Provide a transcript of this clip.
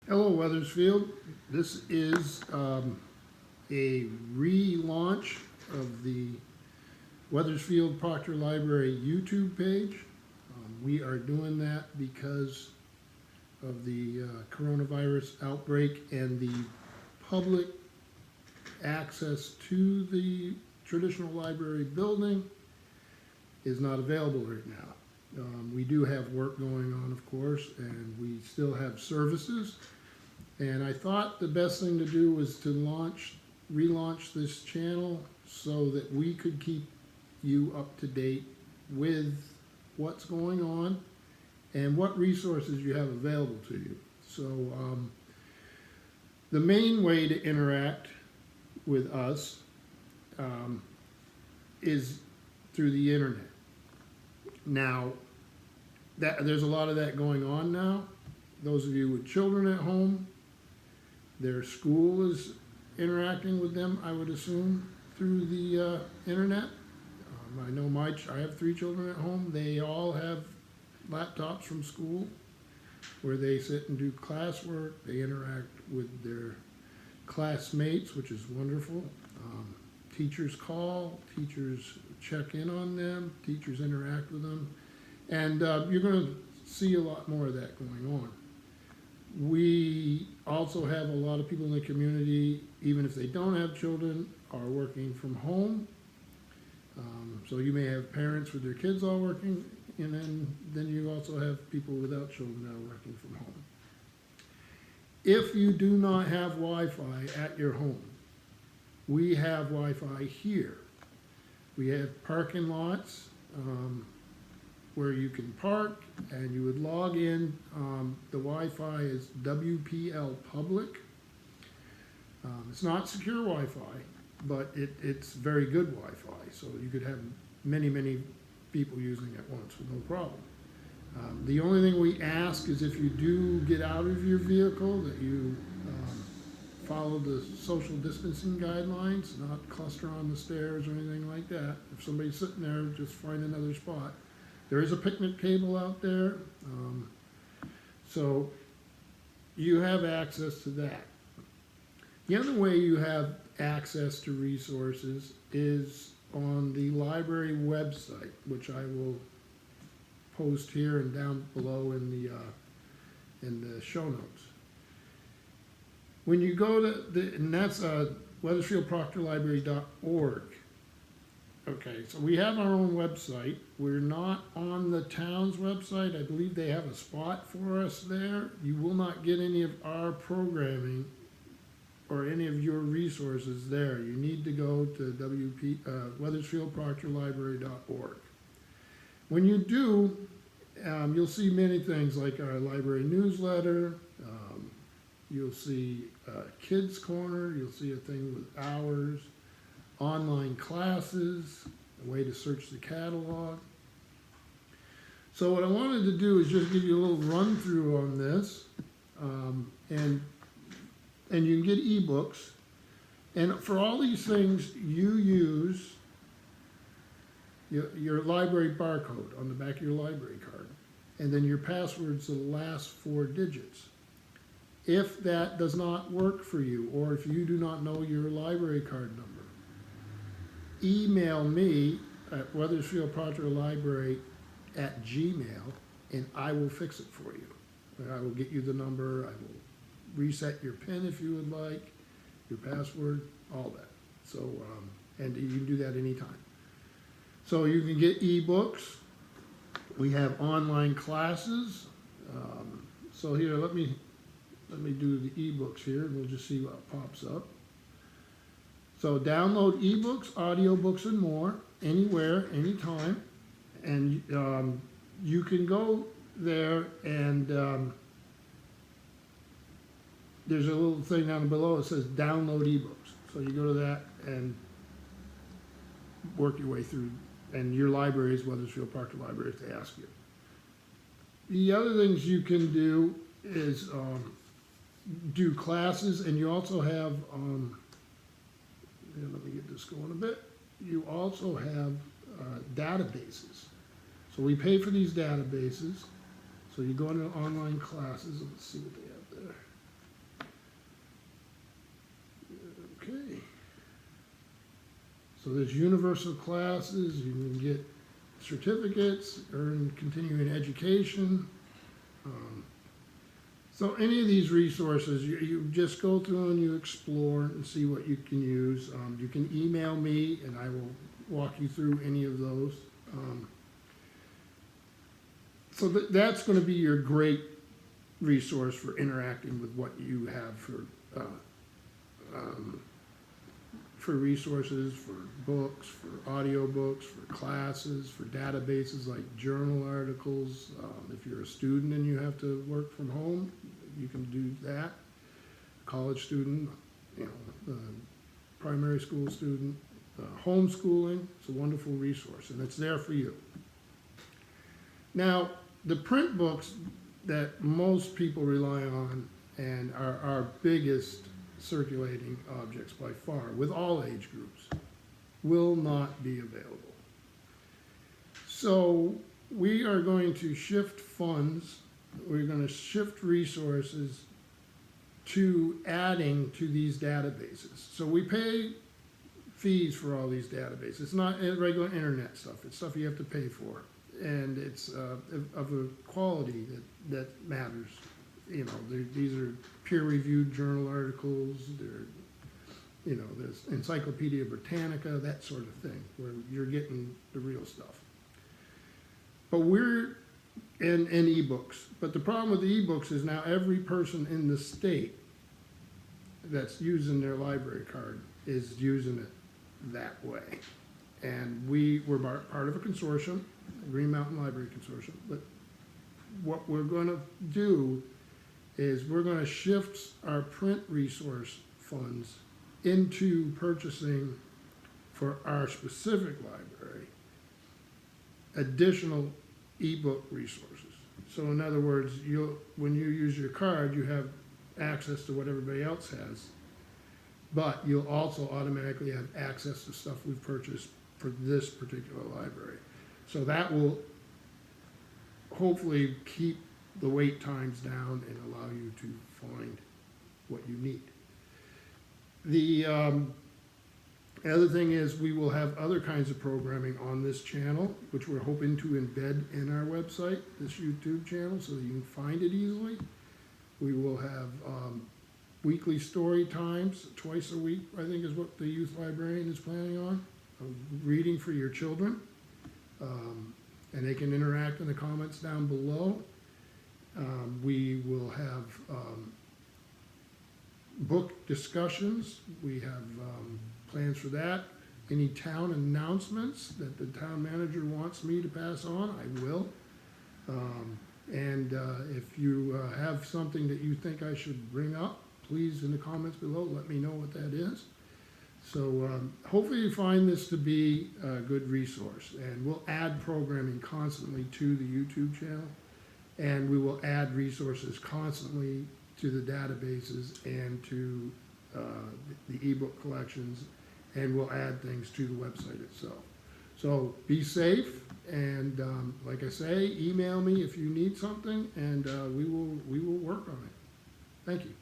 Hello, Weathersfield. This is a relaunch of the Weathersfield Proctor Library YouTube page. We are doing that because of the coronavirus outbreak and the public access to the traditional library building is not available right now. We do have work going on, of course, and we still have services. And I thought the best thing to do was to relaunch this channel so that we could keep you up to date with what's going on and what resources you have available to you. So the main way to interact with us is through the internet. Now, there's a lot of that going on now. Those of you with children at home, their school is interacting with them, I would assume, through the internet. I know I have 3 children at home. They all have laptops from school where they sit and do classwork. They interact with their classmates, which is wonderful. Teachers call, teachers check in on them, teachers interact with them, and you're going to see a lot more of that going on. We also have a lot of people in the community, even if they don't have children, are working from home. So you may have parents with their kids all working, and then you also have people without children that are working from home. If you do not have Wi-Fi at your home, we have Wi-Fi here. We have parking lots where you can park, and you would log in. The Wi-Fi is WPL Public. It's not secure Wi-Fi, but it's very good Wi-Fi, so you could have many people using it at once with no problem. The only thing we ask is if you do get out of your vehicle that you follow the social distancing guidelines, not cluster on the stairs or anything like that. If somebody's sitting there, just find another spot. There is a picnic table out there, so you have access to that. The other way you have access to resources is on the library website, which I will post here and down below in the show notes. When you go to and that's weathersfieldproctorlibrary.org. Okay, so we have our own website. We're not on the town's website. I believe they have a spot for us there. You will not get any of our programming or any of your resources there. You need to go to weathersfieldproctorlibrary.org. When you do, you'll see many things like our library newsletter. You'll see Kids Corner. You'll see a thing with hours, online classes, a way to search the catalog. So what I wanted to do is just give you a little run through on this, and you can get ebooks. And for all these things, you use your library barcode on the back of your library card, and then your password's the last 4 digits. If that does not work for you, or if you do not know your library card number, email me at weathersfieldproctorlibrary@gmail, and I will fix it for you. I will get you the number. I will reset your PIN if you would like, your password, all that. So, and you can do that anytime. So you can get ebooks. We have online classes. So here, let me do the ebooks here, and we'll just see what pops up. So download ebooks, audiobooks, and more, anywhere, anytime. And you can go there, and there's a little thing down below that says download ebooks. So you go to that and work your way through, and your library is Weathersfield Proctor Library if they ask you. The other things you can do is do classes, and you also have, let me get this going a bit, you also have databases. So we pay for these databases. So you go into online classes, and let's see what they have there. Okay. So there's universal classes, you can get certificates, earn continuing education. So any of these resources, you just go through and you explore and see what you can use. You can email me and I will walk you through any of those. So that's going to be your great resource for interacting with what you have for resources, for books, for audio books, for classes, for databases like journal articles. If you're a student and you have to work from home, you can do that. College student, primary school student, homeschooling, it's a wonderful resource and it's there for you. Now, the print books that most people rely on and are our biggest circulating objects by far, with all age groups, will not be available. So we are going to shift funds, we're going to shift resources to adding to these databases. So we pay fees for all these databases. It's not regular internet stuff, it's stuff you have to pay for. And it's of a quality that matters. These are peer-reviewed journal articles, there's Encyclopedia Britannica, that sort of thing, where you're getting the real stuff. But and ebooks. But the problem with the ebooks is now every person in the state that's using their library card is using it that way. And we're part of a consortium, Green Mountain Library Consortium, but what we're going to do is we're going to shift our print resource funds into purchasing for our specific library additional ebook resources. So in other words, when you use your card, you have access to what everybody else has, but you'll also automatically have access to stuff we've purchased for this particular library. So that will hopefully keep the wait times down and allow you to find what you need. The other thing is we will have other kinds of programming on this channel, which we're hoping to embed in our website, this YouTube channel, so that you can find it easily. We will have weekly story times, twice a week, I think is what the youth librarian is planning on, reading for your children. And they can interact in the comments down below. We will have book discussions. We have plans for that. Any town announcements that the town manager wants me to pass on, I will. And if you have something that you think I should bring up, please in the comments below let me know what that is. So hopefully you find this to be a good resource, and we'll add programming constantly to the YouTube channel, and we will add resources constantly to the databases and to the ebook collections, and we'll add things to the website itself. So be safe, and like I say, email me if you need something, and we will work on it. Thank you.